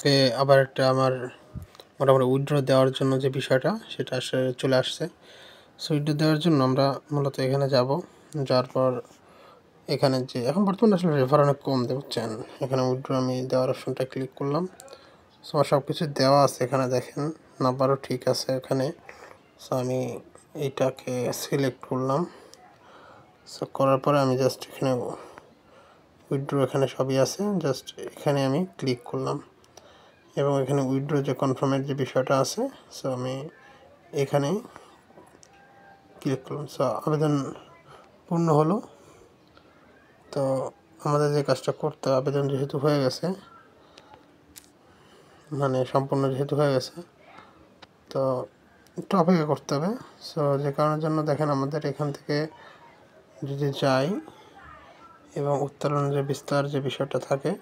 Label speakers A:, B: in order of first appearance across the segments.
A: আজকে আবার একটা আমার মোটামুটি উইথড্র দেওয়ার জন্য যে বিষয়টা সেটা চলে আসছে। সো উইথড্র দেওয়ার জন্য আমরা মূলত এখানে যাব, যাওয়ার পর এখানে যে এখন বর্তমানে আসলে রেফার অনেক কম দেখছেন। এখানে উইথড্র আমি দেওয়ার অপশনটা ক্লিক করলাম। সো আমার সব কিছু দেওয়া আছে এখানে, দেখেন নাম্বারও ঠিক আছে এখানে। সো আমি এইটাকে সিলেক্ট করলাম। সো করার পরে আমি জাস্ট এখানে উইথড্র এখানে সবই আছে, জাস্ট এখানে আমি ক্লিক করলাম এবং এখানে উইথড্র যে কনফার্মের যে বিষয়টা আছে, সো আমি এখানে ক্লিক করলাম। সো আবেদন পূর্ণ হলো। তো আমাদের যে কাজটা করতে, আবেদন যেহেতু হয়ে গেছে, মানে সম্পূর্ণ যেহেতু হয়ে গেছে, তো একটু অপেক্ষা করতে হবে। সো যে কারণের জন্য দেখেন আমাদের এখান থেকে যদি যাই এবং উত্তোলন যে বিস্তার যে বিষয়টা থাকে,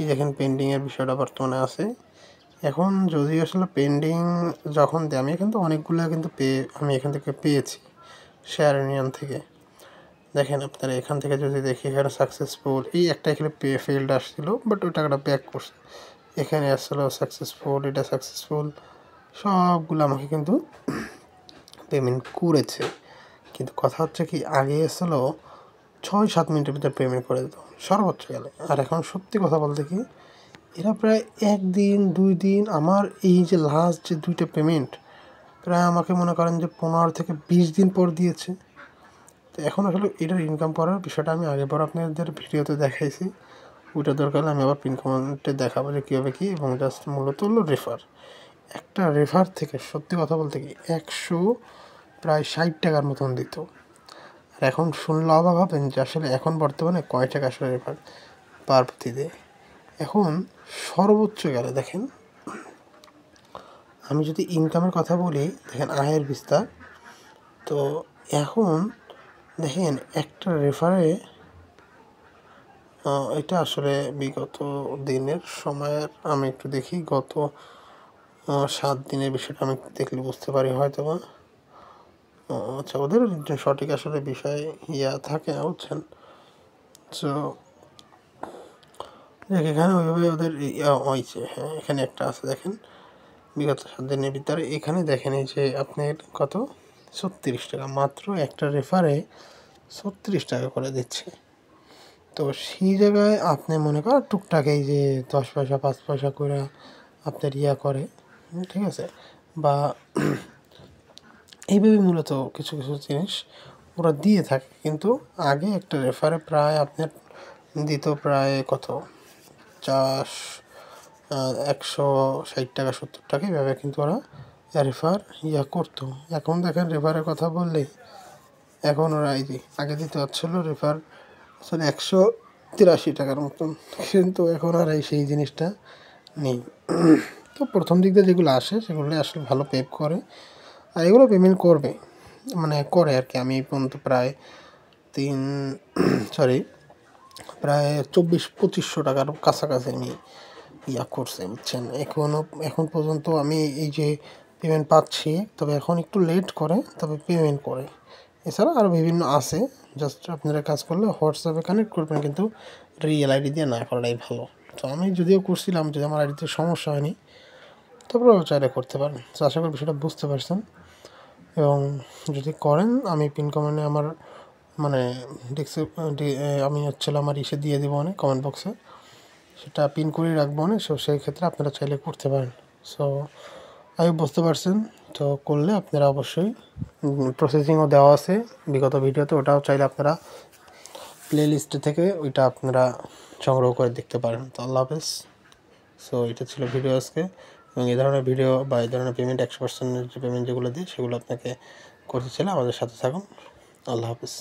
A: এই দেখেন পেন্ডিংয়ের বিষয়টা বর্তমানে আছে। এখন যদি আসলে পেন্ডিং যখন দেয়, আমি কিন্তু অনেকগুলো কিন্তু আমি এখান থেকে পেয়েছি শেয়ার ইউনিয়ন থেকে। দেখেন আপনারা এখান থেকে যদি দেখি, এখানে সাকসেসফুল এই একটা এখানে ফেল্ড আসছিল, বাট ওই টাকাটা ব্যাক করছে। এখানে আসছিলো সাকসেসফুল, এটা সাকসেসফুল, সবগুলো আমাকে কিন্তু পেমেন্ট করেছে। কিন্তু কথা হচ্ছে কি, আগে আসছিলো 6-7 মিনিটের ভিতরে পেমেন্ট করে দিত সর্বোচ্চ গেলে, আর এখন সত্যি কথা বলতে কি এরা প্রায় 1 দিন 2 দিন, আমার এই যে লাস্ট যে 2টা পেমেন্ট প্রায় আমাকে মনে করেন যে 15 থেকে 20 দিন পর দিয়েছে। তো এখন আসলে এটার ইনকাম করার বিষয়টা আমি আগেবার আপনাদের ভিডিওতে দেখাইছি, ওইটা দরকার হলে আমি আবার পিন কমেন্টে দেখাবো যে কীভাবে কী। এবং জাস্ট মূলত হলো রেফার, একটা রেফার থেকে সত্যি কথা বলতে কি 100 প্রায় 60 টাকার মতন দিত। আর এখন শুনলে অবাক হবেন যে আসলে এখন বর্তমানে কয় টাকা আসলে রেফার পার প্রতি দেয়। এখন সর্বোচ্চ গেলে দেখেন, আমি যদি ইনকামের কথা বলি, দেখেন আয়ের বিস্তার, তো এখন দেখেন একটা রেফারে এটা আসলে বিগত দিনের সময়ের, আমি একটু দেখি গত 7 দিনের বিষয়টা আমি দেখলে বুঝতে পারি হয়তো বা। আচ্ছা, ওদের সঠিক আসলে বিষয় থাকে না, বুঝছেন। সো দেখ এখানে ওইভাবে ওদের হয়েছে। হ্যাঁ, এখানে একটা আছে দেখেন বিগত 7 দিনের ভিতরে। এখানে দেখেন এই যে আপনার কত 36 টাকা, মাত্র একটা রেফারে 36 টাকা করে দিচ্ছে। তো সেই জায়গায় আপনি মনে করেন টুকটাক এই যে 10 পয়সা 5 পয়সা করে আপনার করে, ঠিক আছে, বা এইভাবে মূলত কিছু কিছু জিনিস ওরা দিয়ে থাকে। কিন্তু আগে একটা রেফারে প্রায় আপনার দিত প্রায় কত 160 টাকা 70 টাকা এইভাবে কিন্তু ওরা রেফার করতো। এখন দেখেন রেফারের কথা বললেই এখন ওরা এই যে আগে দিতে হচ্ছিলো রেফার আসলে 183 টাকার মতন, কিন্তু এখন আর সেই জিনিসটা নেই। তো প্রথম দিক দিয়ে যেগুলো আসে সেগুলো আসলে ভালো পে করে, আর এগুলো পেমেন্ট করবে, মানে করে আর কি। আমি এই পর্যন্ত প্রায় প্রায় 2400-2500 টাকার কাছাকাছি আমি করছে, বুঝছেন। এখন পর্যন্ত আমি এই যে পেমেন্ট পাচ্ছি, তবে এখন একটু লেট করে, তবে পেমেন্ট করে। এছাড়া আরও বিভিন্ন আছে, জাস্ট আপনারা কাজ করলে হোয়াটসঅ্যাপে কানেক্ট করবেন, কিন্তু রিয়েল আইডি দিয়ে না করাটাই ভালো। তো আমি যদিও করছিলাম, যদি আমার আইডিতে সমস্যা হয়নি, তারপরেও চাইলে করতে পারেন। তো আশা করি বিষয়টা বুঝতে পারছেন। এবং যদি করেন, আমি পিন কমেন্টে আমার মানে আমি আমার দিয়ে দেবো অনেক কমেন্ট বক্সে, সেটা পিন করে রাখবো অনেক। সো সেই ক্ষেত্রে আপনারা চাইলে করতে পারেন। সো আমি বুঝতে পারছেন। তো করলে আপনারা অবশ্যই প্রসেসিংও দেওয়া আছে বিগত ভিডিওতে, ওটাও চাইলে আপনারা প্লে লিস্টে থেকে ওইটা আপনারা সংগ্রহ করে দেখতে পারেন। তো আল্লাহ হাফেজ। সো এটা ছিল ভিডিও আজকে। এবং এই ধরনের ভিডিও বা এই ধরনের পেমেন্ট 100% যে পেমেন্ট যেগুলো দিই সেগুলো আপনাকে করতে চাইলে আমাদের সাথে থাকুন। আল্লাহ হাফেজ।